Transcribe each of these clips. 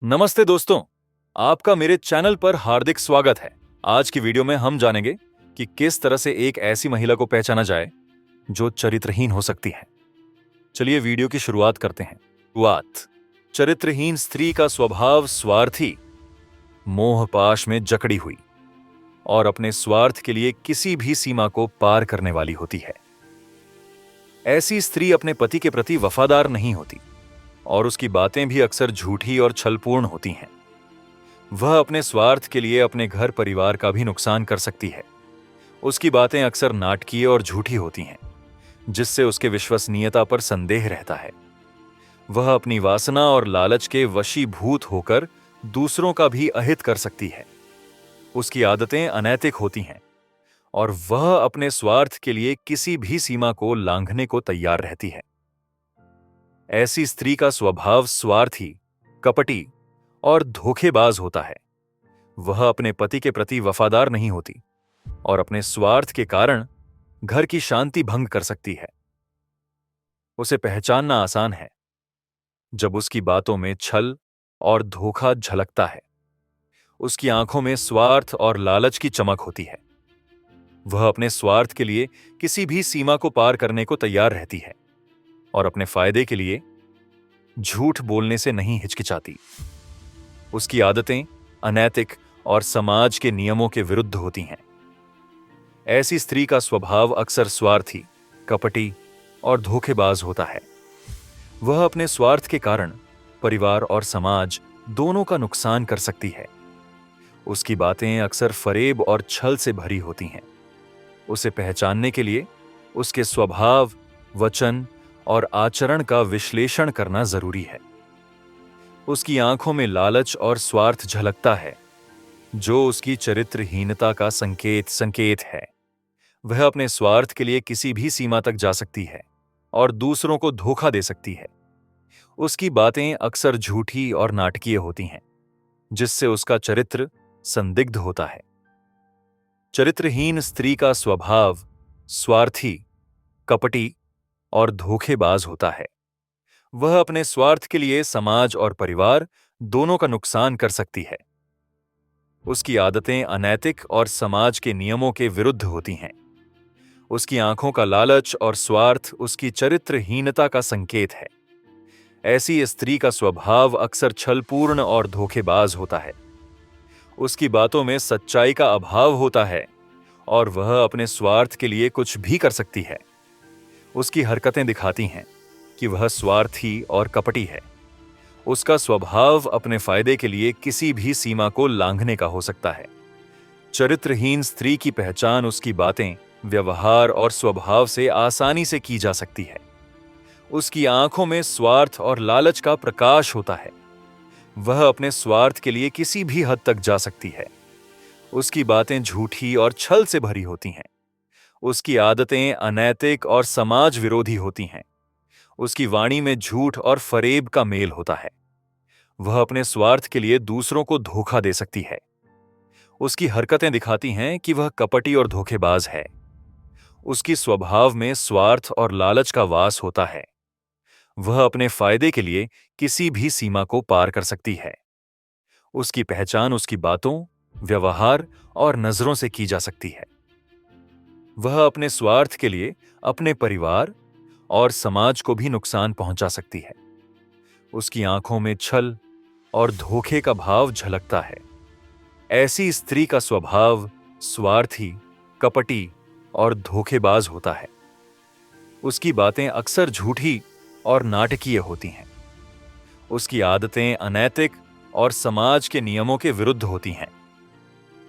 नमस्ते दोस्तों, आपका मेरे चैनल पर हार्दिक स्वागत है। आज की वीडियो में हम जानेंगे कि किस तरह से एक ऐसी महिला को पहचाना जाए जो चरित्रहीन हो सकती है। चलिए वीडियो की शुरुआत करते हैं। शुरुआत। चरित्रहीन स्त्री का स्वभाव स्वार्थी, मोहपाश में जकड़ी हुई और अपने स्वार्थ के लिए किसी भी सीमा को पार करने वाली होती है। ऐसी स्त्री अपने पति के प्रति वफादार नहीं होती और उसकी बातें भी अक्सर झूठी और छलपूर्ण होती हैं। वह अपने स्वार्थ के लिए अपने घर परिवार का भी नुकसान कर सकती है। उसकी बातें अक्सर नाटकीय और झूठी होती हैं, जिससे उसके विश्वसनीयता पर संदेह रहता है। वह अपनी वासना और लालच के वशीभूत होकर दूसरों का भी अहित कर सकती है। उसकी आदतें अनैतिक होती हैं और वह अपने स्वार्थ के लिए किसी भी सीमा को लांघने को तैयार रहती है। ऐसी स्त्री का स्वभाव स्वार्थी, कपटी और धोखेबाज होता है। वह अपने पति के प्रति वफादार नहीं होती और अपने स्वार्थ के कारण घर की शांति भंग कर सकती है। उसे पहचानना आसान है जब उसकी बातों में छल और धोखा झलकता है। उसकी आंखों में स्वार्थ और लालच की चमक होती है। वह अपने स्वार्थ के लिए किसी भी सीमा को पार करने को तैयार रहती है और अपने फायदे के लिए झूठ बोलने से नहीं हिचकिचाती। उसकी आदतें अनैतिक और समाज के नियमों के विरुद्ध होती हैं। ऐसी स्त्री का स्वभाव अक्सर स्वार्थी, कपटी और धोखेबाज होता है। वह अपने स्वार्थ के कारण परिवार और समाज दोनों का नुकसान कर सकती है। उसकी बातें अक्सर फरेब और छल से भरी होती हैं। उसे पहचानने के लिए उसके स्वभाव, वचन और आचरण का विश्लेषण करना जरूरी है। उसकी आंखों में लालच और स्वार्थ झलकता है, जो उसकी चरित्रहीनता का संकेत है। वह अपने स्वार्थ के लिए किसी भी सीमा तक जा सकती है और दूसरों को धोखा दे सकती है। उसकी बातें अक्सर झूठी और नाटकीय होती हैं, जिससे उसका चरित्र संदिग्ध होता है। चरित्रहीन स्त्री का स्वभाव स्वार्थी, कपटी और धोखेबाज होता है। वह अपने स्वार्थ के लिए समाज और परिवार दोनों का नुकसान कर सकती है। उसकी आदतें अनैतिक और समाज के नियमों के विरुद्ध होती हैं। उसकी आंखों का लालच और स्वार्थ उसकी चरित्रहीनता का संकेत है। ऐसी स्त्री का स्वभाव अक्सर छलपूर्ण और धोखेबाज होता है। उसकी बातों में सच्चाई का अभाव होता है और वह अपने स्वार्थ के लिए कुछ भी कर सकती है। उसकी हरकतें दिखाती हैं कि वह स्वार्थी और कपटी है। उसका स्वभाव अपने फायदे के लिए किसी भी सीमा को लांघने का हो सकता है। चरित्रहीन स्त्री की पहचान उसकी बातें, व्यवहार और स्वभाव से आसानी से की जा सकती है। उसकी आंखों में स्वार्थ और लालच का प्रकाश होता है। वह अपने स्वार्थ के लिए किसी भी हद तक जा सकती है। उसकी बातें झूठी और छल से भरी होती हैं। उसकी आदतें अनैतिक और समाज विरोधी होती हैं। उसकी वाणी में झूठ और फरेब का मेल होता है। वह अपने स्वार्थ के लिए दूसरों को धोखा दे सकती है। उसकी हरकतें दिखाती हैं कि वह कपटी और धोखेबाज है। उसकी स्वभाव में स्वार्थ और लालच का वास होता है। वह अपने फायदे के लिए किसी भी सीमा को पार कर सकती है। उसकी पहचान उसकी बातों, व्यवहार और नजरों से की जा सकती है। वह अपने स्वार्थ के लिए अपने परिवार और समाज को भी नुकसान पहुंचा सकती है। उसकी आंखों में छल और धोखे का भाव झलकता है। ऐसी स्त्री का स्वभाव स्वार्थी, कपटी और धोखेबाज होता है। उसकी बातें अक्सर झूठी और नाटकीय होती हैं। उसकी आदतें अनैतिक और समाज के नियमों के विरुद्ध होती हैं।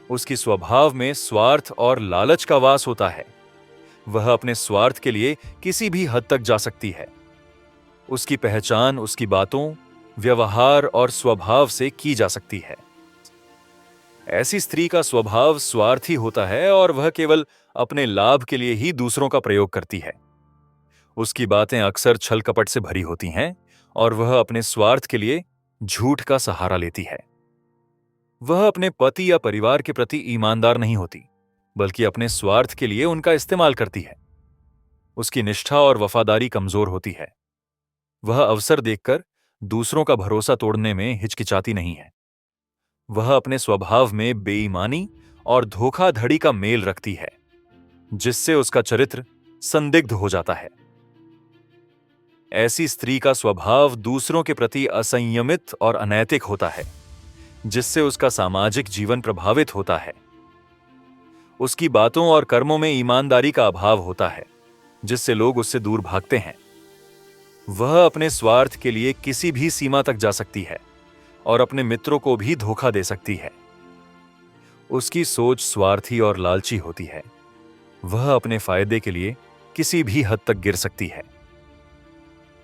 उसकी स्वभाव में स्वार्थ और लालच का वास होता है। वह अपने स्वार्थ के लिए किसी भी हद तक जा सकती है। उसकी पहचान उसकी बातों, व्यवहार और स्वभाव से की जा सकती है। ऐसी स्त्री का स्वभाव स्वार्थी होता है और वह केवल अपने लाभ के लिए ही दूसरों का प्रयोग करती है। उसकी बातें अक्सर छल कपट से भरी होती हैं और वह अपने स्वार्थ के लिए झूठ का सहारा लेती है। वह अपने पति या परिवार के प्रति ईमानदार नहीं होती, बल्कि अपने स्वार्थ के लिए उनका इस्तेमाल करती है। उसकी निष्ठा और वफादारी कमजोर होती है। वह अवसर देखकर दूसरों का भरोसा तोड़ने में हिचकिचाती नहीं है। वह अपने स्वभाव में बेईमानी और धोखाधड़ी का मेल रखती है, जिससे उसका चरित्र संदिग्ध हो जाता है। ऐसी स्त्री का स्वभाव दूसरों के प्रति असंयमित और अनैतिक होता है, जिससे उसका सामाजिक जीवन प्रभावित होता है। उसकी बातों और कर्मों में ईमानदारी का अभाव होता है, जिससे लोग उससे दूर भागते हैं। वह अपने स्वार्थ के लिए किसी भी सीमा तक जा सकती है और अपने मित्रों को भी धोखा दे सकती है। उसकी सोच स्वार्थी और लालची होती है। वह अपने फायदे के लिए किसी भी हद तक गिर सकती है।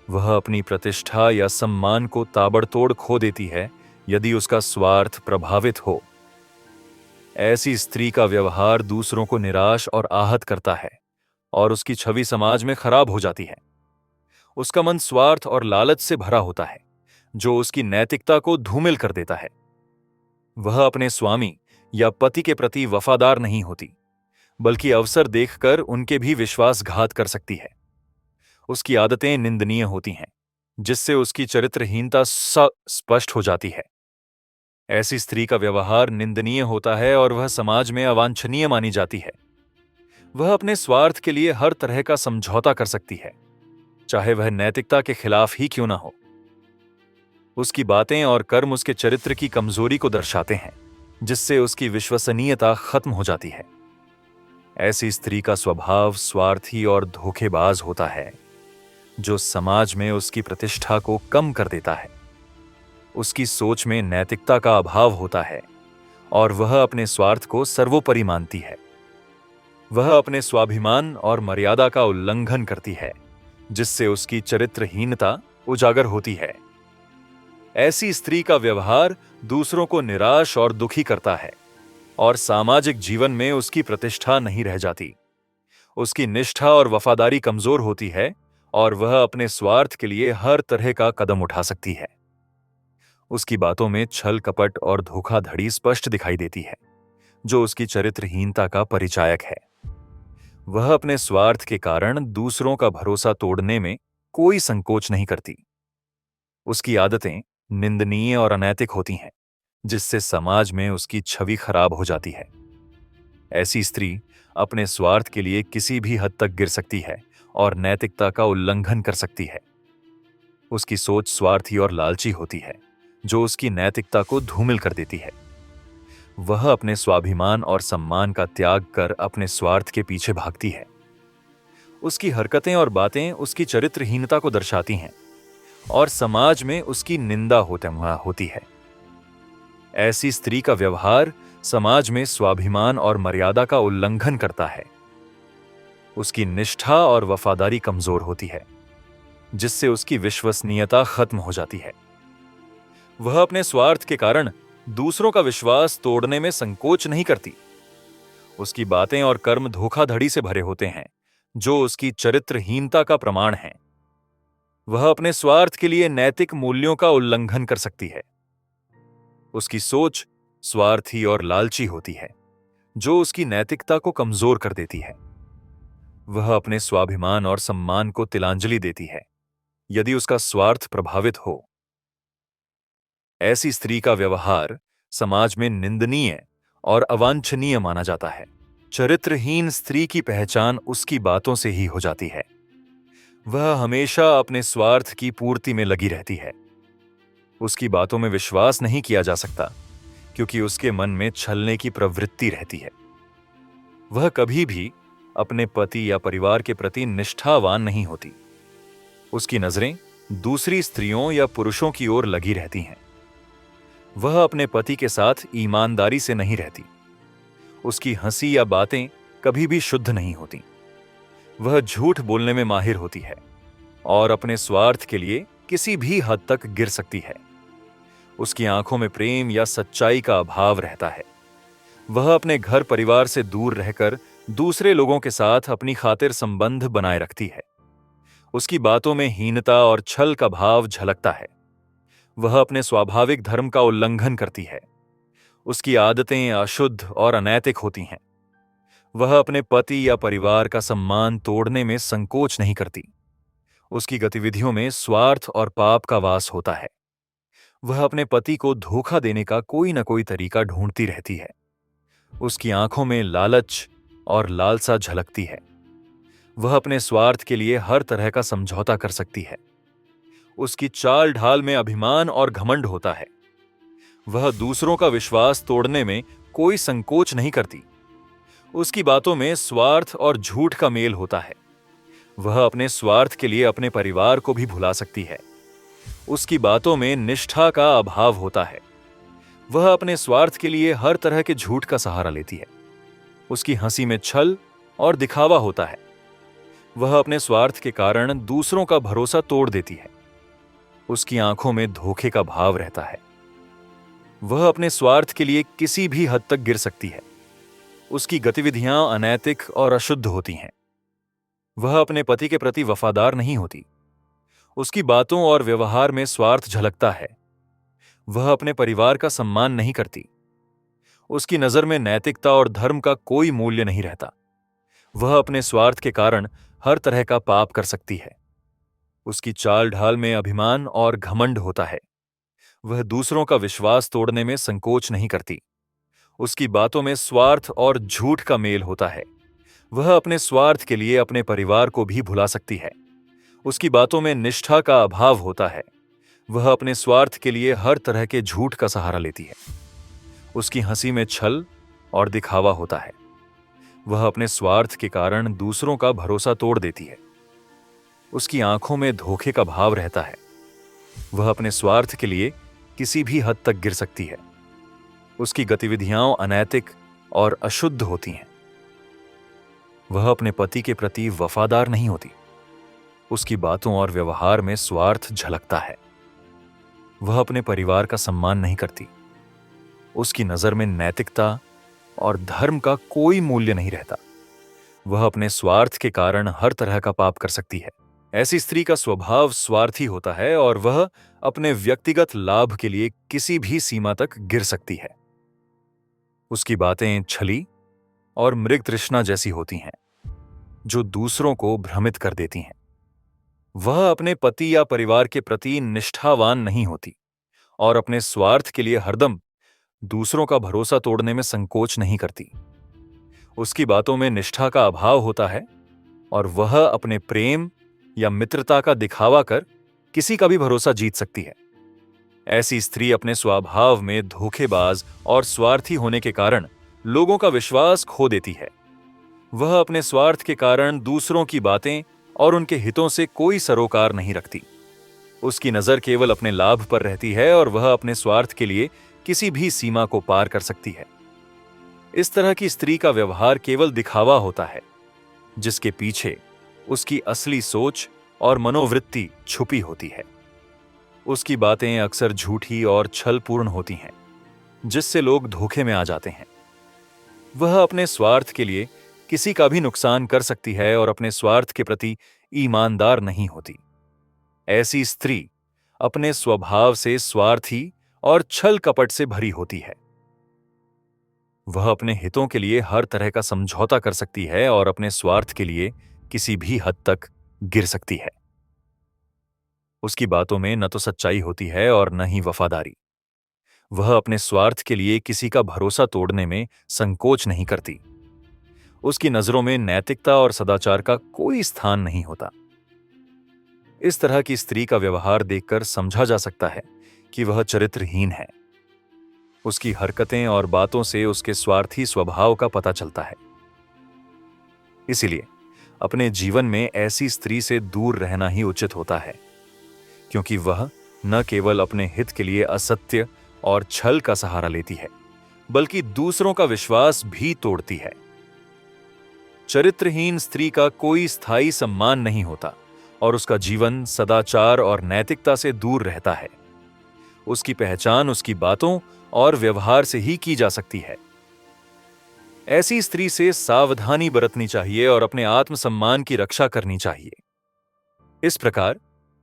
वह अपनी प्रतिष्ठा या सम्मान को ताबड़तोड़ खो देती है यदि उसका स्वार्थ प्रभावित हो। ऐसी स्त्री का व्यवहार दूसरों को निराश और आहत करता है और उसकी छवि समाज में खराब हो जाती है। उसका मन स्वार्थ और लालच से भरा होता है, जो उसकी नैतिकता को धूमिल कर देता है। वह अपने स्वामी या पति के प्रति वफादार नहीं होती, बल्कि अवसर देखकर उनके भी विश्वासघात कर सकती है। उसकी आदतें निंदनीय होती हैं, जिससे उसकी चरित्रहीनता स्पष्ट हो जाती है। ऐसी स्त्री का व्यवहार निंदनीय होता है और वह समाज में अवांछनीय मानी जाती है। वह अपने स्वार्थ के लिए हर तरह का समझौता कर सकती है, चाहे वह नैतिकता के खिलाफ ही क्यों ना हो। उसकी बातें और कर्म उसके चरित्र की कमजोरी को दर्शाते हैं, जिससे उसकी विश्वसनीयता खत्म हो जाती है। ऐसी स्त्री का स्वभाव स्वार्थी और धोखेबाज होता है, जो समाज में उसकी प्रतिष्ठा को कम कर देता है। उसकी सोच में नैतिकता का अभाव होता है और वह अपने स्वार्थ को सर्वोपरि मानती है। वह अपने स्वाभिमान और मर्यादा का उल्लंघन करती है, जिससे उसकी चरित्रहीनता उजागर होती है। ऐसी स्त्री का व्यवहार दूसरों को निराश और दुखी करता है और सामाजिक जीवन में उसकी प्रतिष्ठा नहीं रह जाती। उसकी निष्ठा और वफादारी कमजोर होती है और वह अपने स्वार्थ के लिए हर तरह का कदम उठा सकती है। उसकी बातों में छल कपट और धोखाधड़ी स्पष्ट दिखाई देती है, जो उसकी चरित्रहीनता का परिचायक है। वह अपने स्वार्थ के कारण दूसरों का भरोसा तोड़ने में कोई संकोच नहीं करती। उसकी आदतें निंदनीय और अनैतिक होती हैं, जिससे समाज में उसकी छवि खराब हो जाती है। ऐसी स्त्री अपने स्वार्थ के लिए किसी भी हद तक गिर सकती है और नैतिकता का उल्लंघन कर सकती है। उसकी सोच स्वार्थी और लालची होती है, जो उसकी नैतिकता को धूमिल कर देती है। वह अपने स्वाभिमान और सम्मान का त्याग कर अपने स्वार्थ के पीछे भागती है। उसकी हरकतें और बातें उसकी चरित्रहीनता को दर्शाती हैं और समाज में उसकी निंदा होती है। ऐसी स्त्री का व्यवहार समाज में स्वाभिमान और मर्यादा का उल्लंघन करता है। उसकी निष्ठा और वफादारी कमजोर होती है, जिससे उसकी विश्वसनीयता खत्म हो जाती है। वह अपने स्वार्थ के कारण दूसरों का विश्वास तोड़ने में संकोच नहीं करती। उसकी बातें और कर्म धोखाधड़ी से भरे होते हैं, जो उसकी चरित्रहीनता का प्रमाण है। वह अपने स्वार्थ के लिए नैतिक मूल्यों का उल्लंघन कर सकती है। उसकी सोच स्वार्थी और लालची होती है, जो उसकी नैतिकता को कमजोर कर देती है। वह अपने स्वाभिमान और सम्मान को तिलांजलि देती है यदि उसका स्वार्थ प्रभावित हो। ऐसी स्त्री का व्यवहार समाज में निंदनीय और अवांछनीय माना जाता है। चरित्रहीन स्त्री की पहचान उसकी बातों से ही हो जाती है। वह हमेशा अपने स्वार्थ की पूर्ति में लगी रहती है। उसकी बातों में विश्वास नहीं किया जा सकता, क्योंकि उसके मन में छलने की प्रवृत्ति रहती है। वह कभी भी अपने पति या परिवार के प्रति निष्ठावान नहीं होती। उसकी नजरें दूसरी स्त्रियों या पुरुषों की ओर लगी रहती हैं। वह अपने पति के साथ ईमानदारी से नहीं रहती। उसकी हंसी या बातें कभी भी शुद्ध नहीं होती। वह झूठ बोलने में माहिर होती है और अपने स्वार्थ के लिए किसी भी हद तक गिर सकती है। उसकी आंखों में प्रेम या सच्चाई का अभाव रहता है। वह अपने घर परिवार से दूर रहकर दूसरे लोगों के साथ अपनी खातिर संबंध बनाए रखती है। उसकी बातों में हीनता और छल का भाव झलकता है। वह अपने स्वाभाविक धर्म का उल्लंघन करती है। उसकी आदतें अशुद्ध और अनैतिक होती हैं। वह अपने पति या परिवार का सम्मान तोड़ने में संकोच नहीं करती। उसकी गतिविधियों में स्वार्थ और पाप का वास होता है। वह अपने पति को धोखा देने का कोई न कोई तरीका ढूंढती रहती है। उसकी आंखों में लालच और लालसा झलकती है। वह अपने स्वार्थ के लिए हर तरह का समझौता कर सकती है। उसकी चाल ढाल में अभिमान और घमंड होता है। वह दूसरों का विश्वास तोड़ने में कोई संकोच नहीं करती। उसकी बातों में स्वार्थ और झूठ का मेल होता है। वह अपने स्वार्थ के लिए अपने परिवार को भी भुला सकती है। उसकी बातों में निष्ठा का अभाव होता है। वह अपने स्वार्थ के लिए हर तरह के झूठ का सहारा लेती है। उसकी हंसी में छल और दिखावा होता है। वह अपने स्वार्थ के कारण दूसरों का भरोसा तोड़ देती है। उसकी आंखों में धोखे का भाव रहता है। वह अपने स्वार्थ के लिए किसी भी हद तक गिर सकती है। उसकी गतिविधियां अनैतिक और अशुद्ध होती हैं। वह अपने पति के प्रति वफादार नहीं होती। उसकी बातों और व्यवहार में स्वार्थ झलकता है। वह अपने परिवार का सम्मान नहीं करती। उसकी नजर में नैतिकता और धर्म का कोई मूल्य नहीं रहता। वह अपने स्वार्थ के कारण हर तरह का पाप कर सकती है। उसकी चाल ढाल में अभिमान और घमंड होता है। वह दूसरों का विश्वास तोड़ने में संकोच नहीं करती। उसकी बातों में स्वार्थ और झूठ का मेल होता है। वह अपने स्वार्थ के लिए अपने परिवार को भी भुला सकती है। उसकी बातों में निष्ठा का अभाव होता है। वह अपने स्वार्थ के लिए हर तरह के झूठ का सहारा लेती है। उसकी हंसी में छल और दिखावा होता है। वह अपने स्वार्थ के कारण दूसरों का भरोसा तोड़ देती है। उसकी आंखों में धोखे का भाव रहता है। वह अपने स्वार्थ के लिए किसी भी हद तक गिर सकती है। उसकी गतिविधियां अनैतिक और अशुद्ध होती हैं। वह अपने पति के प्रति वफादार नहीं होती। उसकी बातों और व्यवहार में स्वार्थ झलकता है। वह अपने परिवार का सम्मान नहीं करती। उसकी नजर में नैतिकता और धर्म का कोई मूल्य नहीं रहता। वह अपने स्वार्थ के कारण हर तरह का पाप कर सकती है। ऐसी स्त्री का स्वभाव स्वार्थी होता है और वह अपने व्यक्तिगत लाभ के लिए किसी भी सीमा तक गिर सकती है। उसकी बातें छली और मृग तृष्णा जैसी होती हैं, जो दूसरों को भ्रमित कर देती हैं। वह अपने पति या परिवार के प्रति निष्ठावान नहीं होती और अपने स्वार्थ के लिए हरदम दूसरों का भरोसा तोड़ने में संकोच नहीं करती। उसकी बातों में निष्ठा का अभाव होता है और वह अपने प्रेम या मित्रता का दिखावा कर किसी का भी भरोसा जीत सकती है। ऐसी स्त्री अपने स्वभाव में धोखेबाज और स्वार्थी होने के कारण लोगों का विश्वास खो देती है। वह अपने स्वार्थ के कारण दूसरों की बातें और उनके हितों से कोई सरोकार नहीं रखती। उसकी नजर केवल अपने लाभ पर रहती है और वह अपने स्वार्थ के लिए किसी भी सीमा को पार कर सकती है। इस तरह की स्त्री का व्यवहार केवल दिखावा होता है, जिसके पीछे उसकी असली सोच और मनोवृत्ति छुपी होती है। उसकी बातें अक्सर झूठी और छलपूर्ण होती हैं, जिससे लोग धोखे में आ जाते हैं। वह अपने स्वार्थ के लिए किसी का भी नुकसान कर सकती है और अपने स्वार्थ के प्रति ईमानदार नहीं होती। ऐसी स्त्री अपने स्वभाव से स्वार्थी और छल कपट से भरी होती है। वह अपने हितों के लिए हर तरह का समझौता कर सकती है और अपने स्वार्थ के लिए किसी भी हद तक गिर सकती है। उसकी बातों में न तो सच्चाई होती है और न ही वफादारी। वह अपने स्वार्थ के लिए किसी का भरोसा तोड़ने में संकोच नहीं करती। उसकी नजरों में नैतिकता और सदाचार का कोई स्थान नहीं होता। इस तरह की स्त्री का व्यवहार देखकर समझा जा सकता है कि वह चरित्रहीन है। उसकी हरकतें और बातों से उसके स्वार्थी स्वभाव का पता चलता है। इसीलिए अपने जीवन में ऐसी स्त्री से दूर रहना ही उचित होता है, क्योंकि वह न केवल अपने हित के लिए असत्य और छल का सहारा लेती है, बल्कि दूसरों का विश्वास भी तोड़ती है। चरित्रहीन स्त्री का कोई स्थायी सम्मान नहीं होता और उसका जीवन सदाचार और नैतिकता से दूर रहता है। उसकी पहचान उसकी बातों और व्यवहार से ही की जा सकती है। ऐसी स्त्री से सावधानी बरतनी चाहिए और अपने आत्मसम्मान की रक्षा करनी चाहिए। इस प्रकार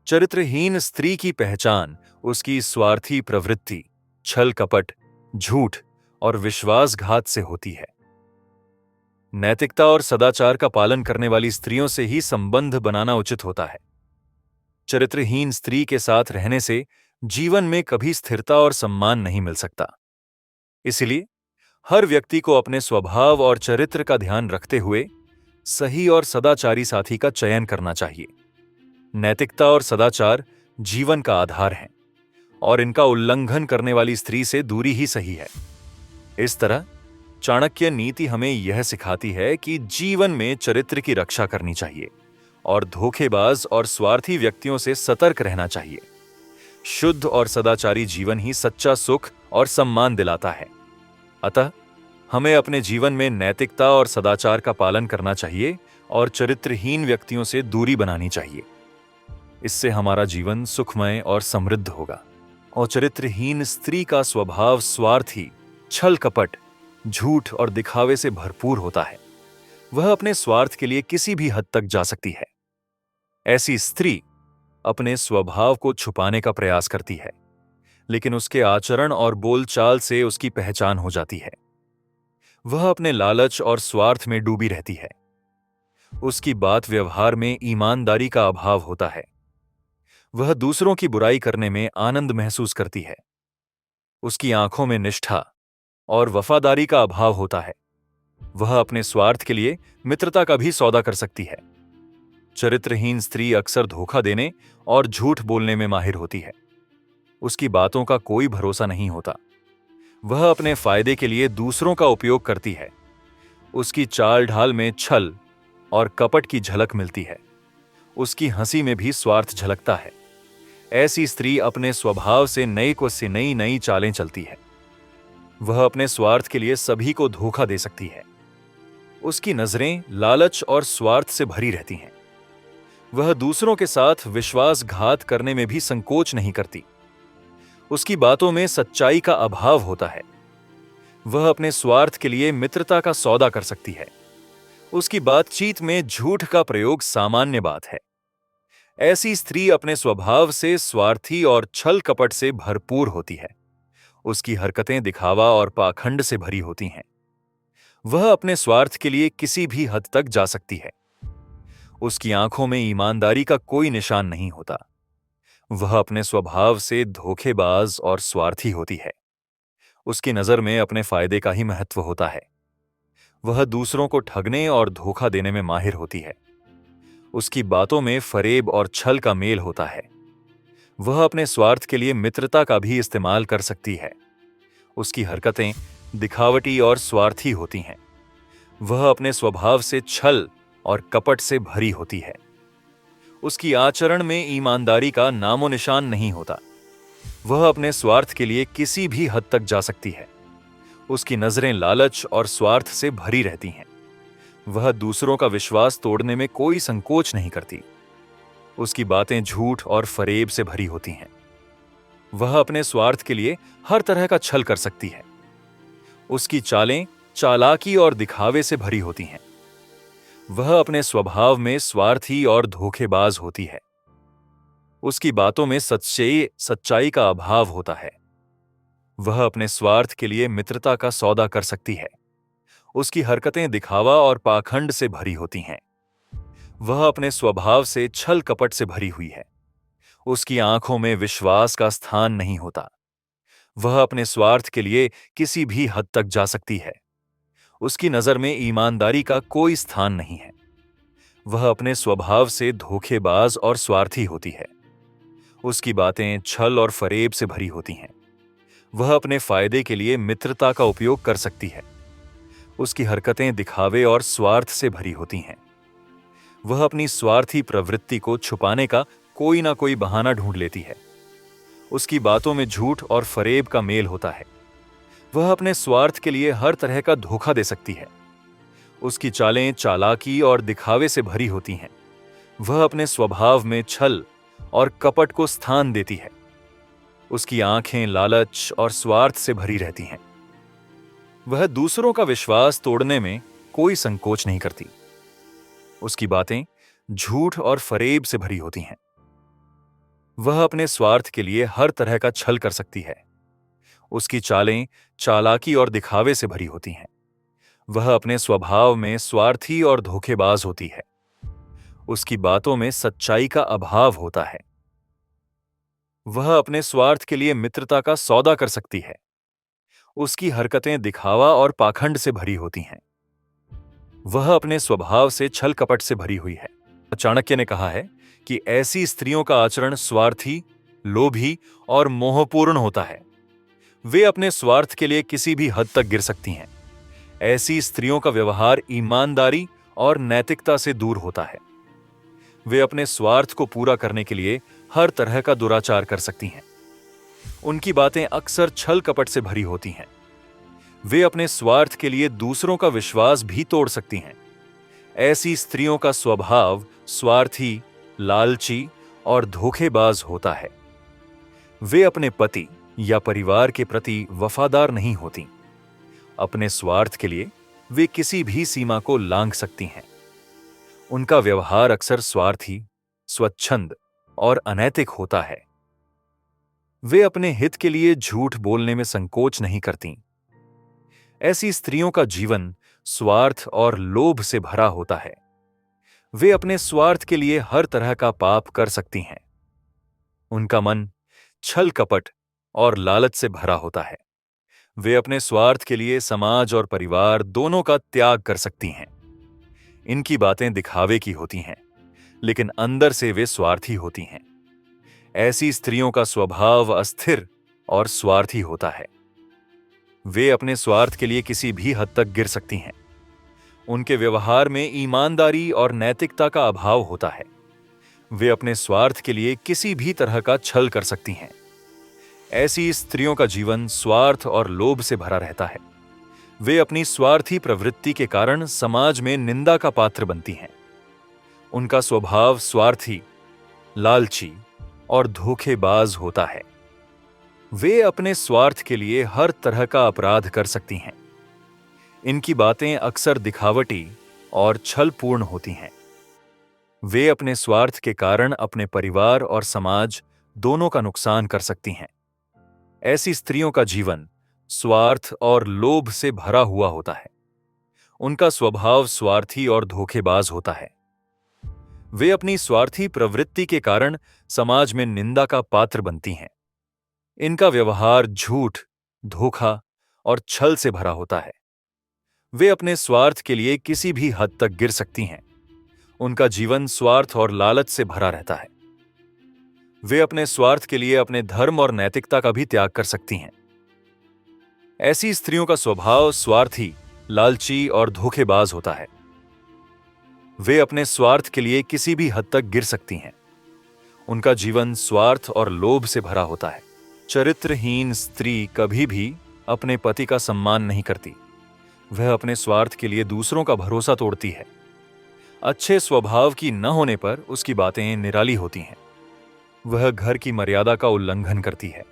चरित्रहीन स्त्री की पहचान उसकी स्वार्थी प्रवृत्ति, छल कपट, झूठ और विश्वासघात से होती है। नैतिकता और सदाचार का पालन करने वाली स्त्रियों से ही संबंध बनाना उचित होता है। चरित्रहीन स्त्री के साथ रहने से जीवन में कभी स्थिरता और सम्मान नहीं मिल सकता। इसलिए हर व्यक्ति को अपने स्वभाव और चरित्र का ध्यान रखते हुए सही और सदाचारी साथी का चयन करना चाहिए। नैतिकता और सदाचार जीवन का आधार हैं और इनका उल्लंघन करने वाली स्त्री से दूरी ही सही है। इस तरह चाणक्य नीति हमें यह सिखाती है कि जीवन में चरित्र की रक्षा करनी चाहिए और धोखेबाज और स्वार्थी व्यक्तियों से सतर्क रहना चाहिए। शुद्ध और सदाचारी जीवन ही सच्चा सुख और सम्मान दिलाता है। अतः हमें अपने जीवन में नैतिकता और सदाचार का पालन करना चाहिए और चरित्रहीन व्यक्तियों से दूरी बनानी चाहिए। इससे हमारा जीवन सुखमय और समृद्ध होगा। और चरित्रहीन स्त्री का स्वभाव स्वार्थी, छल कपट, झूठ और दिखावे से भरपूर होता है। वह अपने स्वार्थ के लिए किसी भी हद तक जा सकती है। ऐसी स्त्री अपने स्वभाव को छुपाने का प्रयास करती है, लेकिन उसके आचरण और बोलचाल से उसकी पहचान हो जाती है। वह अपने लालच और स्वार्थ में डूबी रहती है। उसकी बात व्यवहार में ईमानदारी का अभाव होता है। वह दूसरों की बुराई करने में आनंद महसूस करती है। उसकी आंखों में निष्ठा और वफादारी का अभाव होता है। वह अपने स्वार्थ के लिए मित्रता का भी सौदा कर सकती है। चरित्रहीन स्त्री अक्सर धोखा देने और झूठ बोलने में माहिर होती है। उसकी बातों का कोई भरोसा नहीं होता। वह अपने फायदे के लिए दूसरों का उपयोग करती है। उसकी चाल ढाल में छल और कपट की झलक मिलती है। उसकी हंसी में भी स्वार्थ झलकता है। ऐसी स्त्री अपने स्वभाव से नई चालें चलती है। वह अपने स्वार्थ के लिए सभी को धोखा दे सकती है। उसकी नजरें लालच और स्वार्थ से भरी रहती हैं। वह दूसरों के साथ विश्वासघात करने में भी संकोच नहीं करती। उसकी बातों में सच्चाई का अभाव होता है। वह अपने स्वार्थ के लिए मित्रता का सौदा कर सकती है। उसकी बातचीत में झूठ का प्रयोग सामान्य बात है। ऐसी स्त्री अपने स्वभाव से स्वार्थी और छल कपट से भरपूर होती है। उसकी हरकतें दिखावा और पाखंड से भरी होती हैं। वह अपने स्वार्थ के लिए किसी भी हद तक जा सकती है। उसकी आंखों में ईमानदारी का कोई निशान नहीं होता। वह अपने स्वभाव से धोखेबाज और स्वार्थी होती है। उसकी नजर में अपने फायदे का ही महत्व होता है। वह दूसरों को ठगने और धोखा देने में माहिर होती है। उसकी बातों में फरेब और छल का मेल होता है। वह अपने स्वार्थ के लिए मित्रता का भी इस्तेमाल कर सकती है। उसकी हरकतें दिखावटी और स्वार्थी होती हैं। वह अपने स्वभाव से छल और कपट से भरी होती है। उसकी आचरण में ईमानदारी का नामो निशान नहीं होता। वह अपने स्वार्थ के लिए किसी भी हद तक जा सकती है। उसकी नजरें लालच और स्वार्थ से भरी रहती हैं। वह दूसरों का विश्वास तोड़ने में कोई संकोच नहीं करती। उसकी बातें झूठ और फरेब से भरी होती हैं। वह अपने स्वार्थ के लिए हर तरह का छल कर सकती है। उसकी चालें चालाकी और दिखावे से भरी होती हैं। वह अपने स्वभाव में स्वार्थी और धोखेबाज होती है। उसकी बातों में सच्चाई का अभाव होता है। वह अपने स्वार्थ के लिए मित्रता का सौदा कर सकती है। उसकी हरकतें दिखावा और पाखंड से भरी होती हैं। वह अपने स्वभाव से छल कपट से भरी हुई है। उसकी आंखों में विश्वास का स्थान नहीं होता। वह अपने स्वार्थ के लिए किसी भी हद तक जा सकती है। उसकी नजर में ईमानदारी का कोई स्थान नहीं है। वह अपने स्वभाव से धोखेबाज और स्वार्थी होती है। उसकी बातें छल और फरेब से भरी होती हैं। वह अपने फायदे के लिए मित्रता का उपयोग कर सकती है। उसकी हरकतें दिखावे और स्वार्थ से भरी होती हैं। वह अपनी स्वार्थी प्रवृत्ति को छुपाने का कोई ना कोई बहाना ढूंढ लेती है। उसकी बातों में झूठ और फरेब का मेल होता है। वह अपने स्वार्थ के लिए हर तरह का धोखा दे सकती है। उसकी चालें चालाकी और दिखावे से भरी होती हैं। वह अपने स्वभाव में छल और कपट को स्थान देती है। उसकी आंखें लालच और स्वार्थ से भरी रहती हैं। वह दूसरों का विश्वास तोड़ने में कोई संकोच नहीं करती। उसकी बातें झूठ और फरेब से भरी होती हैं। वह अपने स्वार्थ के लिए हर तरह का छल कर सकती है। उसकी चालें चालाकी और दिखावे से भरी होती हैं। वह अपने स्वभाव में स्वार्थी और धोखेबाज होती है। उसकी बातों में सच्चाई का अभाव होता है। वह अपने स्वार्थ के लिए मित्रता का सौदा कर सकती है। उसकी हरकतें दिखावा और पाखंड से भरी होती हैं। वह अपने स्वभाव से छल कपट से भरी हुई है। चाणक्य ने कहा है कि ऐसी स्त्रियों का आचरण स्वार्थी, लोभी और मोहपूर्ण होता है। वे अपने स्वार्थ के लिए किसी भी हद तक गिर सकती हैं। ऐसी स्त्रियों का व्यवहार ईमानदारी और नैतिकता से दूर होता है। वे अपने स्वार्थ को पूरा करने के लिए हर तरह का दुराचार कर सकती हैं। उनकी बातें अक्सर छल कपट से भरी होती हैं। वे अपने स्वार्थ के लिए दूसरों का विश्वास भी तोड़ सकती हैं। ऐसी स्त्रियों का स्वभाव स्वार्थी, लालची और धोखेबाज होता है। वे अपने पति या परिवार के प्रति वफादार नहीं होती। अपने स्वार्थ के लिए वे किसी भी सीमा को लांघ सकती हैं। उनका व्यवहार अक्सर स्वार्थी, स्वच्छंद और अनैतिक होता है। वे अपने हित के लिए झूठ बोलने में संकोच नहीं करती। ऐसी स्त्रियों का जीवन स्वार्थ और लोभ से भरा होता है। वे अपने स्वार्थ के लिए हर तरह का पाप कर सकती हैं। उनका मन छल कपट और लालच से भरा होता है। वे अपने स्वार्थ के लिए समाज और परिवार दोनों का त्याग कर सकती हैं। इनकी बातें दिखावे की होती हैं, लेकिन अंदर से वे स्वार्थी होती हैं। ऐसी स्त्रियों का स्वभाव अस्थिर और स्वार्थी होता है। वे अपने स्वार्थ के लिए किसी भी हद तक गिर सकती हैं। उनके व्यवहार में ईमानदारी और नैतिकता का अभाव होता है। वे अपने स्वार्थ के लिए किसी भी तरह का छल कर सकती हैं। ऐसी स्त्रियों का जीवन स्वार्थ और लोभ से भरा रहता है। वे अपनी स्वार्थी प्रवृत्ति के कारण समाज में निंदा का पात्र बनती हैं। उनका स्वभाव स्वार्थी, लालची और धोखेबाज होता है। वे अपने स्वार्थ के लिए हर तरह का अपराध कर सकती हैं। इनकी बातें अक्सर दिखावटी और छलपूर्ण होती हैं। वे अपने स्वार्थ के कारण अपने परिवार और समाज दोनों का नुकसान कर सकती हैं। ऐसी स्त्रियों का जीवन स्वार्थ और लोभ से भरा हुआ होता है। उनका स्वभाव स्वार्थी और धोखेबाज होता है। वे अपनी स्वार्थी प्रवृत्ति के कारण समाज में निंदा का पात्र बनती हैं। इनका व्यवहार झूठ, धोखा और छल से भरा होता है। वे अपने स्वार्थ के लिए किसी भी हद तक गिर सकती हैं। उनका जीवन स्वार्थ और लालच से भरा रहता है। वे अपने स्वार्थ के लिए अपने धर्म और नैतिकता का भी त्याग कर सकती हैं। ऐसी स्त्रियों का स्वभाव स्वार्थी, लालची और धोखेबाज होता है। वे अपने स्वार्थ के लिए किसी भी हद तक गिर सकती हैं। उनका जीवन स्वार्थ और लोभ से भरा होता है। चरित्रहीन स्त्री कभी भी अपने पति का सम्मान नहीं करती। वह अपने स्वार्थ के लिए दूसरों का भरोसा तोड़ती है। अच्छे स्वभाव की न होने पर उसकी बातें निराली होती हैं। वह घर की मर्यादा का उल्लंघन करती है।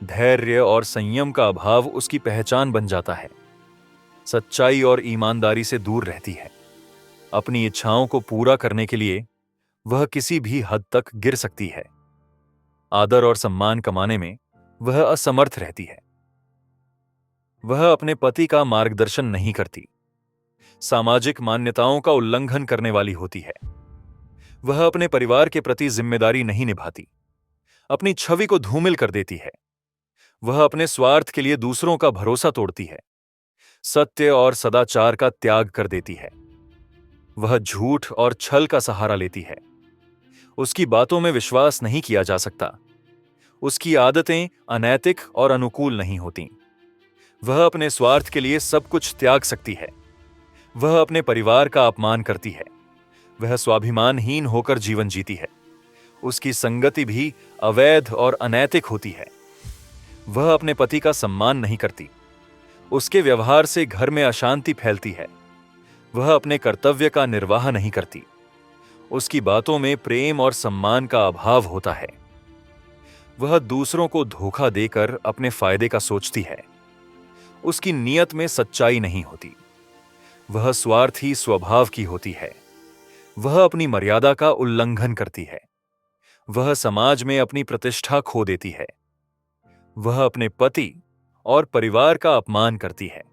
धैर्य और संयम का अभाव उसकी पहचान बन जाता है। सच्चाई और ईमानदारी से दूर रहती है। अपनी इच्छाओं को पूरा करने के लिए वह किसी भी हद तक गिर सकती है। आदर और सम्मान कमाने में वह असमर्थ रहती है। वह अपने पति का मार्गदर्शन नहीं करती। सामाजिक मान्यताओं का उल्लंघन करने वाली होती है। वह अपने परिवार के प्रति जिम्मेदारी नहीं निभाती। अपनी छवि को धूमिल कर देती है। वह अपने स्वार्थ के लिए दूसरों का भरोसा तोड़ती है। सत्य और सदाचार का त्याग कर देती है। वह झूठ और छल का सहारा लेती है। उसकी बातों में विश्वास नहीं किया जा सकता। उसकी आदतें अनैतिक और अनुकूल नहीं होती। वह अपने स्वार्थ के लिए सब कुछ त्याग सकती है। वह अपने परिवार का अपमान करती है। वह स्वाभिमानहीन होकर जीवन जीती है। उसकी संगति भी अवैध और अनैतिक होती है। वह अपने पति का सम्मान नहीं करती। उसके व्यवहार से घर में अशांति फैलती है। वह अपने कर्तव्य का निर्वाह नहीं करती। उसकी बातों में प्रेम और सम्मान का अभाव होता है। वह दूसरों को धोखा देकर अपने फायदे का सोचती है। उसकी नीयत में सच्चाई नहीं होती। वह स्वार्थी स्वभाव की होती है। वह अपनी मर्यादा का उल्लंघन करती है। वह समाज में अपनी प्रतिष्ठा खो देती है। वह अपने पति और परिवार का अपमान करती है।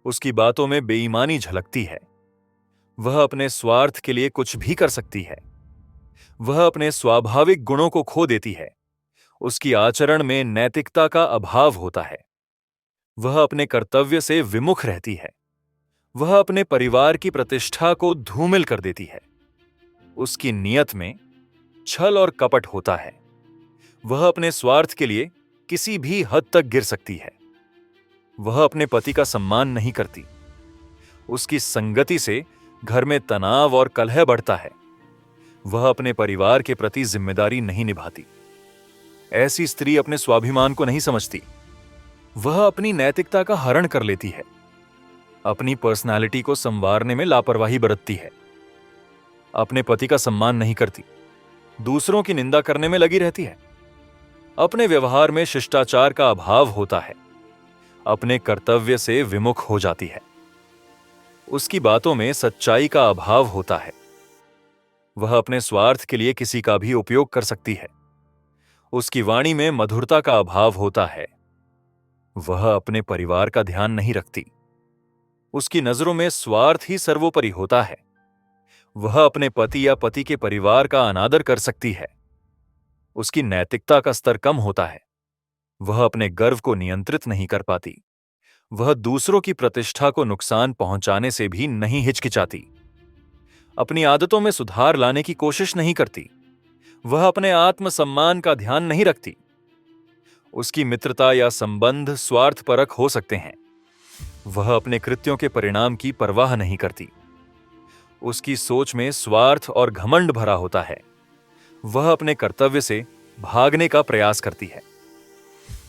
उसकी बातों में बेईमानी झलकती है। वह अपने स्वार्थ के लिए कुछ भी कर सकती है। वह अपने स्वाभाविक गुणों को खो देती है। उसकी आचरण में नैतिकता का अभाव होता है। वह अपने कर्तव्य से विमुख रहती है। वह अपने परिवार की प्रतिष्ठा को धूमिल कर देती है। उसकी नीयत में छल और कपट होता है। वह अपने स्वार्थ के लिए किसी भी हद तक गिर सकती है। वह अपने पति का सम्मान नहीं करती। उसकी संगति से घर में तनाव और कलह बढ़ता है। वह अपने परिवार के प्रति जिम्मेदारी नहीं निभाती। ऐसी स्त्री अपने स्वाभिमान को नहीं समझती। वह अपनी नैतिकता का हरण कर लेती है। अपनी पर्सनालिटी को संवारने में लापरवाही बरतती है। अपने पति का सम्मान नहीं करती। दूसरों की निंदा करने में लगी रहती है। अपने व्यवहार में शिष्टाचार का अभाव होता है। अपने कर्तव्य से विमुख हो जाती है। उसकी बातों में सच्चाई का अभाव होता है। वह अपने स्वार्थ के लिए किसी का भी उपयोग कर सकती है। उसकी वाणी में मधुरता का अभाव होता है। वह अपने परिवार का ध्यान नहीं रखती। उसकी नजरों में स्वार्थ ही सर्वोपरि होता है। वह अपने पति या पति के परिवार का अनादर कर सकती है। उसकी नैतिकता का स्तर कम होता है। वह अपने गर्व को नियंत्रित नहीं कर पाती। वह दूसरों की प्रतिष्ठा को नुकसान पहुंचाने से भी नहीं हिचकिचाती। अपनी आदतों में सुधार लाने की कोशिश नहीं करती। वह अपने आत्मसम्मान का ध्यान नहीं रखती। उसकी मित्रता या संबंध स्वार्थपरक हो सकते हैं। वह अपने कृत्यों के परिणाम की परवाह नहीं करती। उसकी सोच में स्वार्थ और घमंड भरा होता है। वह अपने कर्तव्य से भागने का प्रयास करती है।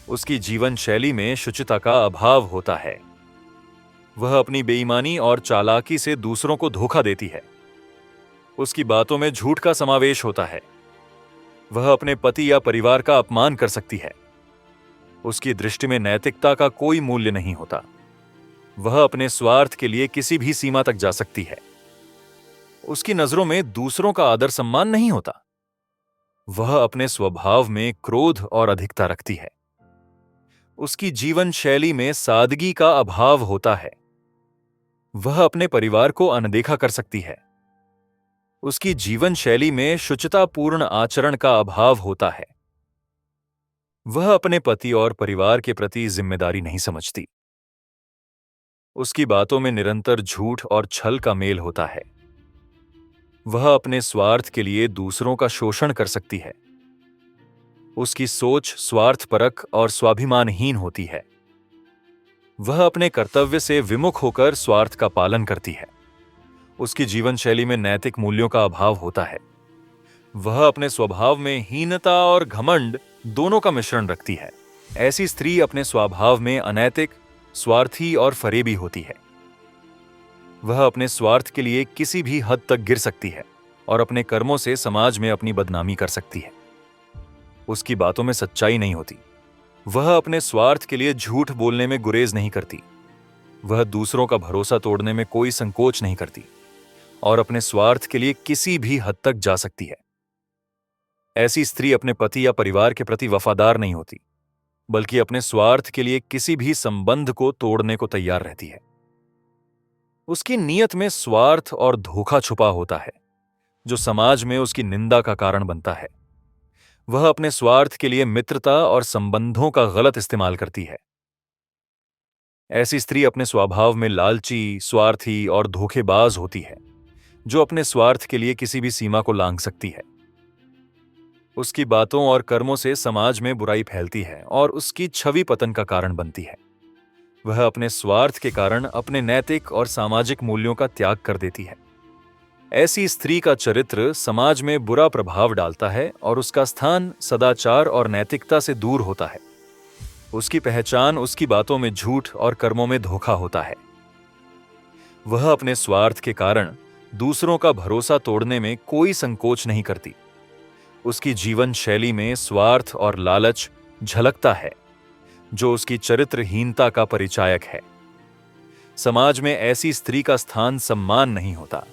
उसकी जीवन शैली में शुचिता का अभाव होता है। वह अपनी बेईमानी और चालाकी से दूसरों को धोखा देती है। उसकी बातों में झूठ का समावेश होता है। वह अपने पति या परिवार का अपमान कर सकती है। उसकी दृष्टि में नैतिकता का कोई मूल्य नहीं होता। वह अपने स्वार्थ के लिए किसी भी सीमा तक जा सकती है। उसकी नजरों में दूसरों का आदर सम्मान नहीं होता। वह अपने स्वभाव में क्रोध और अधिकता रखती है। उसकी जीवन शैली में सादगी का अभाव होता है। वह अपने परिवार को अनदेखा कर सकती है। उसकी जीवन शैली में शुचितापूर्ण आचरण का अभाव होता है। वह अपने पति और परिवार के प्रति जिम्मेदारी नहीं समझती। उसकी बातों में निरंतर झूठ और छल का मेल होता है। वह अपने स्वार्थ के लिए दूसरों का शोषण कर सकती है। उसकी सोच स्वार्थपरक और स्वाभिमानहीन होती है। वह अपने कर्तव्य से विमुख होकर स्वार्थ का पालन करती है। उसकी जीवन शैली में नैतिक मूल्यों का अभाव होता है। वह अपने स्वभाव में हीनता और घमंड दोनों का मिश्रण रखती है। ऐसी स्त्री अपने स्वभाव में अनैतिक, स्वार्थी और फरेबी होती है। वह अपने स्वार्थ के लिए किसी भी हद तक गिर सकती है और अपने कर्मों से समाज में अपनी बदनामी कर सकती है। उसकी बातों में सच्चाई नहीं होती। वह अपने स्वार्थ के लिए झूठ बोलने में गुरेज नहीं करती। वह दूसरों का भरोसा तोड़ने में कोई संकोच नहीं करती और अपने स्वार्थ के लिए किसी भी हद तक जा सकती है। ऐसी स्त्री अपने पति या परिवार के प्रति वफादार नहीं होती, बल्कि अपने स्वार्थ के लिए किसी भी संबंध को तोड़ने को तैयार रहती है। उसकी नीयत में स्वार्थ और धोखा छुपा होता है, जो समाज में उसकी निंदा का कारण बनता है। वह अपने स्वार्थ के लिए मित्रता और संबंधों का गलत इस्तेमाल करती है। ऐसी स्त्री अपने स्वभाव में लालची, स्वार्थी और धोखेबाज होती है, जो अपने स्वार्थ के लिए किसी भी सीमा को लांघ सकती है। उसकी बातों और कर्मों से समाज में बुराई फैलती है और उसकी छवि पतन का कारण बनती है। वह अपने स्वार्थ के कारण अपने नैतिक और सामाजिक मूल्यों का त्याग कर देती है। ऐसी स्त्री का चरित्र समाज में बुरा प्रभाव डालता है और उसका स्थान सदाचार और नैतिकता से दूर होता है। उसकी पहचान उसकी बातों में झूठ और कर्मों में धोखा होता है। वह अपने स्वार्थ के कारण दूसरों का भरोसा तोड़ने में कोई संकोच नहीं करती। उसकी जीवन शैली में स्वार्थ और लालच झलकता है, जो उसकी चरित्रहीनता का परिचायक है। समाज में ऐसी स्त्री का स्थान सम्मान नहीं होता,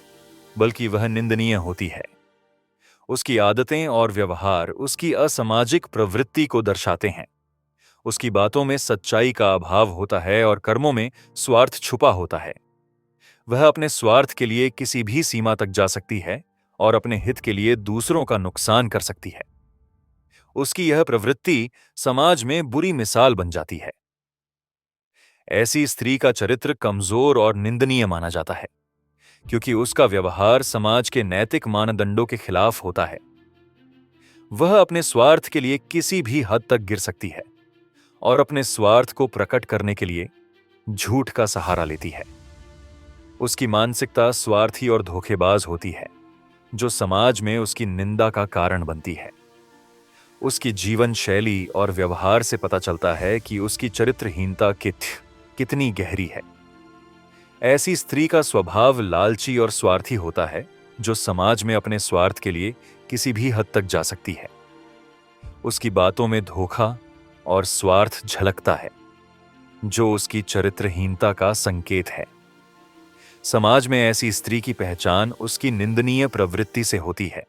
बल्कि वह निंदनीय होती है। उसकी आदतें और व्यवहार उसकी असामाजिक प्रवृत्ति को दर्शाते हैं। उसकी बातों में सच्चाई का अभाव होता है और कर्मों में स्वार्थ छुपा होता है। वह अपने स्वार्थ के लिए किसी भी सीमा तक जा सकती है और अपने हित के लिए दूसरों का नुकसान कर सकती है। उसकी यह प्रवृत्ति समाज में बुरी मिसाल बन जाती है। ऐसी स्त्री का चरित्र कमजोर और निंदनीय माना जाता है, क्योंकि उसका व्यवहार समाज के नैतिक मानदंडों के खिलाफ होता है। वह अपने स्वार्थ के लिए किसी भी हद तक गिर सकती है और अपने स्वार्थ को प्रकट करने के लिए झूठ का सहारा लेती है। उसकी मानसिकता स्वार्थी और धोखेबाज होती है, जो समाज में उसकी निंदा का कारण बनती है। उसकी जीवन शैली और व्यवहार से पता चलता है कि उसकी चरित्रहीनता कितनी गहरी है। ऐसी स्त्री का स्वभाव लालची और स्वार्थी होता है, जो समाज में अपने स्वार्थ के लिए किसी भी हद तक जा सकती है। उसकी बातों में धोखा और स्वार्थ झलकता है, जो उसकी चरित्रहीनता का संकेत है। समाज में ऐसी स्त्री की पहचान उसकी निंदनीय प्रवृत्ति से होती है।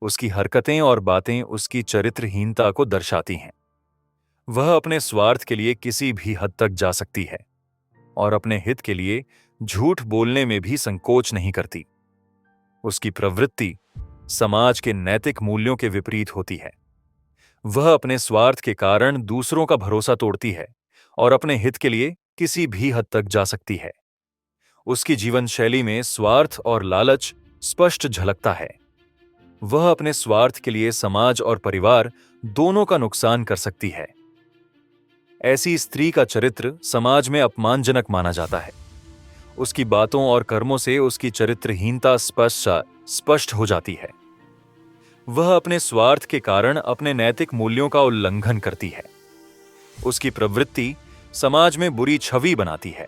उसकी हरकतें और बातें उसकी चरित्रहीनता को दर्शाती हैं। वह अपने स्वार्थ के लिए किसी भी हद तक जा सकती है और अपने हित के लिए झूठ बोलने में भी संकोच नहीं करती। उसकी प्रवृत्ति समाज के नैतिक मूल्यों के विपरीत होती है। वह अपने स्वार्थ के कारण दूसरों का भरोसा तोड़ती है और अपने हित के लिए किसी भी हद तक जा सकती है। उसकी जीवन शैली में स्वार्थ और लालच स्पष्ट झलकता है। वह अपने स्वार्थ के लिए समाज और परिवार दोनों का नुकसान कर सकती है। ऐसी स्त्री का चरित्र समाज में अपमानजनक माना जाता है। उसकी बातों और कर्मों से उसकी चरित्रहीनता स्पष्ट हो जाती है। वह अपने स्वार्थ के कारण अपने नैतिक मूल्यों का उल्लंघन करती है। उसकी प्रवृत्ति समाज में बुरी छवि बनाती है।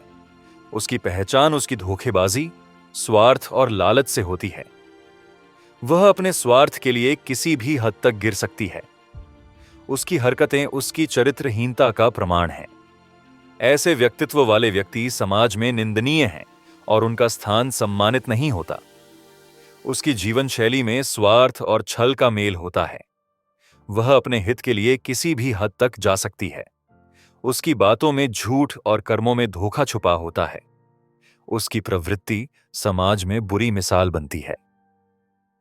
उसकी पहचान उसकी धोखेबाजी, स्वार्थ और लालच से होती है। वह अपने स्वार्थ के लिए किसी भी हद तक गिर सकती है। उसकी हरकतें उसकी चरित्रहीनता का प्रमाण हैं। ऐसे व्यक्तित्व वाले व्यक्ति समाज में निंदनीय हैं और उनका स्थान सम्मानित नहीं होता। उसकी जीवन शैली में स्वार्थ और छल का मेल होता है। वह अपने हित के लिए किसी भी हद तक जा सकती है। उसकी बातों में झूठ और कर्मों में धोखा छुपा होता है। उसकी प्रवृत्ति समाज में बुरी मिसाल बनती है।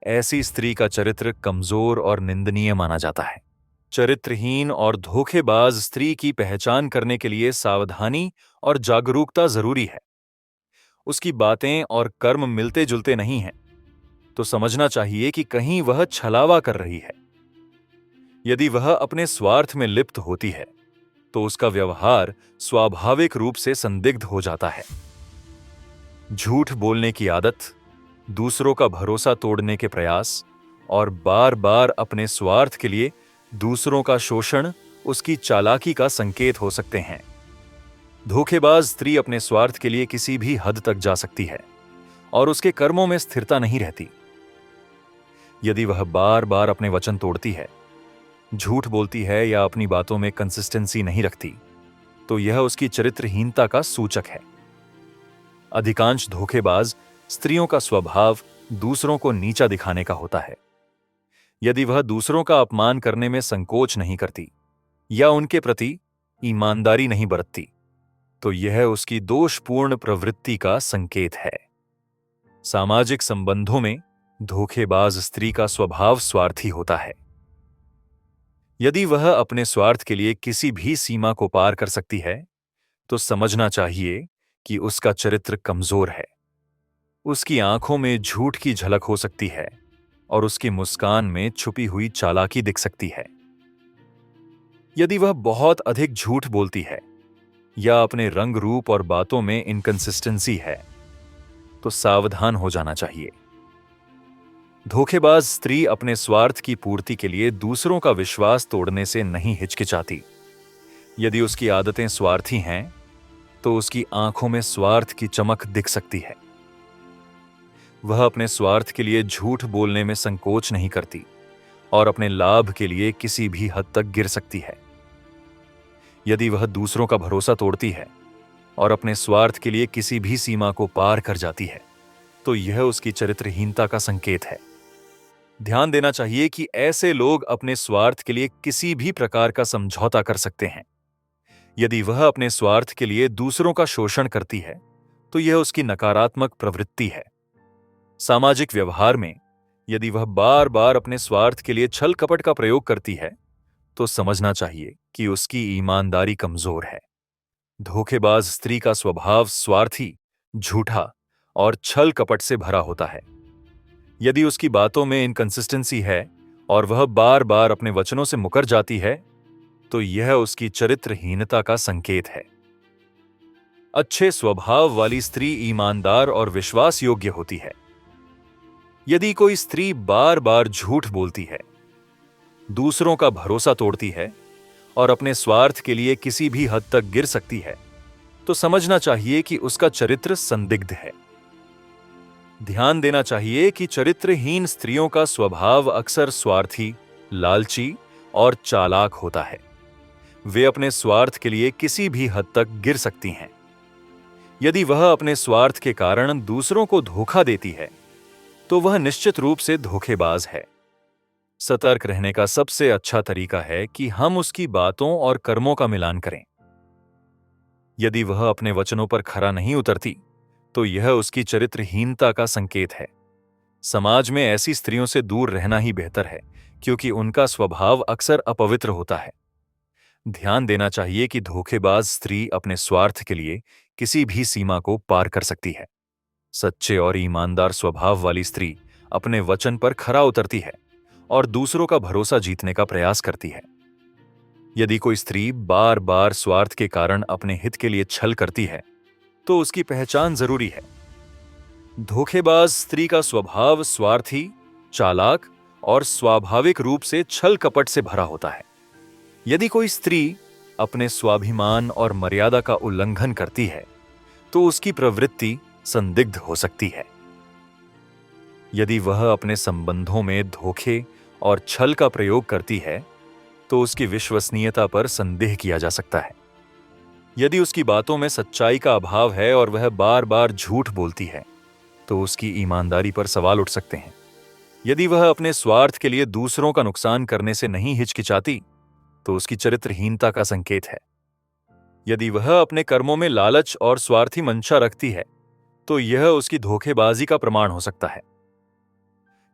ऐसी स्त्री का चरित्र कमजोर और निंदनीय माना जाता है। चरित्रहीन और धोखेबाज स्त्री की पहचान करने के लिए सावधानी और जागरूकता जरूरी है। उसकी बातें और कर्म मिलते जुलते नहीं हैं, तो समझना चाहिए कि कहीं वह छलावा कर रही है। यदि वह अपने स्वार्थ में लिप्त होती है, तो उसका व्यवहार स्वाभाविक रूप से संदिग्ध हो जाता है। झूठ बोलने की आदत, दूसरों का भरोसा तोड़ने के प्रयास और बार बार अपने स्वार्थ के लिए दूसरों का शोषण उसकी चालाकी का संकेत हो सकते हैं। धोखेबाज स्त्री अपने स्वार्थ के लिए किसी भी हद तक जा सकती है और उसके कर्मों में स्थिरता नहीं रहती। यदि वह बार बार अपने वचन तोड़ती है, झूठ बोलती है या अपनी बातों में कंसिस्टेंसी नहीं रखती, तो यह उसकी चरित्रहीनता का सूचक है। अधिकांश धोखेबाज स्त्रियों का स्वभाव दूसरों को नीचा दिखाने का होता है। यदि वह दूसरों का अपमान करने में संकोच नहीं करती या उनके प्रति ईमानदारी नहीं बरतती, तो यह उसकी दोषपूर्ण प्रवृत्ति का संकेत है। सामाजिक संबंधों में धोखेबाज स्त्री का स्वभाव स्वार्थी होता है। यदि वह अपने स्वार्थ के लिए किसी भी सीमा को पार कर सकती है, तो समझना चाहिए कि उसका चरित्र कमजोर है। उसकी आंखों में झूठ की झलक हो सकती है और उसकी मुस्कान में छुपी हुई चालाकी दिख सकती है। यदि वह बहुत अधिक झूठ बोलती है या अपने रंग रूप और बातों में इनकंसिस्टेंसी है, तो सावधान हो जाना चाहिए। धोखेबाज स्त्री अपने स्वार्थ की पूर्ति के लिए दूसरों का विश्वास तोड़ने से नहीं हिचकिचाती। यदि उसकी आदतें स्वार्थी हैं, तो उसकी आंखों में स्वार्थ की चमक दिख सकती है। वह अपने स्वार्थ के लिए झूठ बोलने में संकोच नहीं करती और अपने लाभ के लिए किसी भी हद तक गिर सकती है। यदि वह दूसरों का भरोसा तोड़ती है और अपने स्वार्थ के लिए किसी भी सीमा को पार कर जाती है, तो यह उसकी चरित्रहीनता का संकेत है। ध्यान देना चाहिए कि ऐसे लोग अपने स्वार्थ के लिए किसी भी प्रकार का समझौता कर सकते हैं। यदि वह अपने स्वार्थ के लिए दूसरों का शोषण करती है, तो यह उसकी नकारात्मक प्रवृत्ति है। सामाजिक व्यवहार में यदि वह बार बार अपने स्वार्थ के लिए छल कपट का प्रयोग करती है, तो समझना चाहिए कि उसकी ईमानदारी कमजोर है। धोखेबाज स्त्री का स्वभाव स्वार्थी, झूठा और छल कपट से भरा होता है। यदि उसकी बातों में इनकंसिस्टेंसी है और वह बार बार अपने वचनों से मुकर जाती है, तो यह उसकी चरित्रहीनता का संकेत है। अच्छे स्वभाव वाली स्त्री ईमानदार और विश्वास योग्य होती है। यदि कोई स्त्री बार बार झूठ बोलती है, दूसरों का भरोसा तोड़ती है और अपने स्वार्थ के लिए किसी भी हद तक गिर सकती है, तो समझना चाहिए कि उसका चरित्र संदिग्ध है। ध्यान देना चाहिए कि चरित्रहीन स्त्रियों का स्वभाव अक्सर स्वार्थी, लालची और चालाक होता है। वे अपने स्वार्थ के लिए किसी भी हद तक गिर सकती हैं। यदि वह अपने स्वार्थ के कारण दूसरों को धोखा देती है, तो वह निश्चित रूप से धोखेबाज है। सतर्क रहने का सबसे अच्छा तरीका है कि हम उसकी बातों और कर्मों का मिलान करें। यदि वह अपने वचनों पर खरा नहीं उतरती, तो यह उसकी चरित्रहीनता का संकेत है। समाज में ऐसी स्त्रियों से दूर रहना ही बेहतर है, क्योंकि उनका स्वभाव अक्सर अपवित्र होता है। ध्यान देना चाहिए कि धोखेबाज स्त्री अपने स्वार्थ के लिए किसी भी सीमा को पार कर सकती है। सच्चे और ईमानदार स्वभाव वाली स्त्री अपने वचन पर खरा उतरती है और दूसरों का भरोसा जीतने का प्रयास करती है। यदि कोई स्त्री बार बार स्वार्थ के कारण अपने हित के लिए छल करती है, तो उसकी पहचान जरूरी है। धोखेबाज स्त्री का स्वभाव स्वार्थी, चालाक और स्वाभाविक रूप से छल कपट से भरा होता है। यदि कोई स्त्री अपने स्वाभिमान और मर्यादा का उल्लंघन करती है, तो उसकी प्रवृत्ति संदिग्ध हो सकती है। यदि वह अपने संबंधों में धोखे और छल का प्रयोग करती है, तो उसकी विश्वसनीयता पर संदेह किया जा सकता है। यदि उसकी बातों में सच्चाई का अभाव है और वह बार बार झूठ बोलती है, तो उसकी ईमानदारी पर सवाल उठ सकते हैं। यदि वह अपने स्वार्थ के लिए दूसरों का नुकसान करने से नहीं हिचकिचाती, तो उसकी चरित्रहीनता का संकेत है। यदि वह अपने कर्मों में लालच और स्वार्थी मंशा रखती है, तो यह उसकी धोखेबाजी का प्रमाण हो सकता है।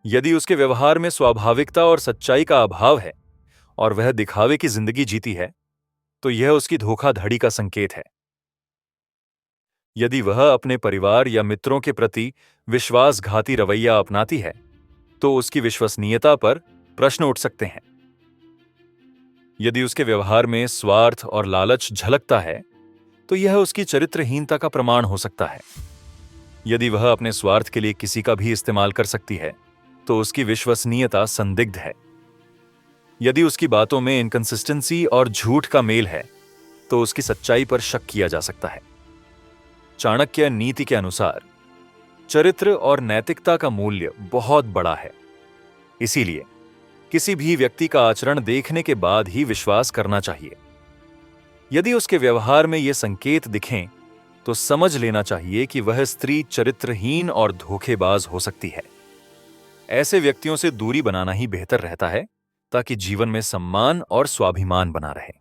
यदि उसके व्यवहार में स्वाभाविकता और सच्चाई का अभाव है और वह दिखावे की जिंदगी जीती है, तो यह उसकी धोखाधड़ी का संकेत है। यदि वह अपने परिवार या मित्रों के प्रति विश्वासघाती रवैया अपनाती है, तो उसकी विश्वसनीयता पर प्रश्न उठ सकते हैं। यदि उसके व्यवहार में स्वार्थ और लालच झलकता है, तो यह उसकी चरित्रहीनता का प्रमाण हो सकता है। यदि वह अपने स्वार्थ के लिए किसी का भी इस्तेमाल कर सकती है, तो उसकी विश्वसनीयता संदिग्ध है। यदि उसकी बातों में इनकंसिस्टेंसी और झूठ का मेल है, तो उसकी सच्चाई पर शक किया जा सकता है। चाणक्य नीति के अनुसार चरित्र और नैतिकता का मूल्य बहुत बड़ा है। इसीलिए किसी भी व्यक्ति का आचरण देखने के बाद ही विश्वास करना चाहिए। यदि उसके व्यवहार में ये संकेत दिखें, तो समझ लेना चाहिए कि वह स्त्री चरित्रहीन और धोखेबाज हो सकती है। ऐसे व्यक्तियों से दूरी बनाना ही बेहतर रहता है, ताकि जीवन में सम्मान और स्वाभिमान बना रहे।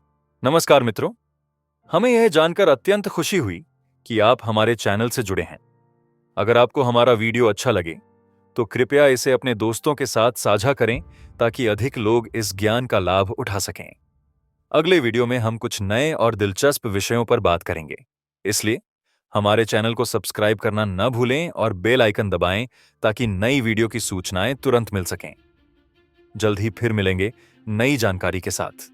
नमस्कार मित्रों, हमें यह जानकर अत्यंत खुशी हुई कि आप हमारे चैनल से जुड़े हैं। अगर आपको हमारा वीडियो अच्छा लगे, तो कृपया इसे अपने दोस्तों के साथ साझा करें, ताकि अधिक लोग इस ज्ञान का लाभ उठा सकें। अगले वीडियो में हम कुछ नए और दिलचस्प विषयों पर बात करेंगे, इसलिए हमारे चैनल को सब्सक्राइब करना न भूलें और बेल आइकन दबाएं, ताकि नई वीडियो की सूचनाएं तुरंत मिल सकें। जल्द ही फिर मिलेंगे नई जानकारी के साथ।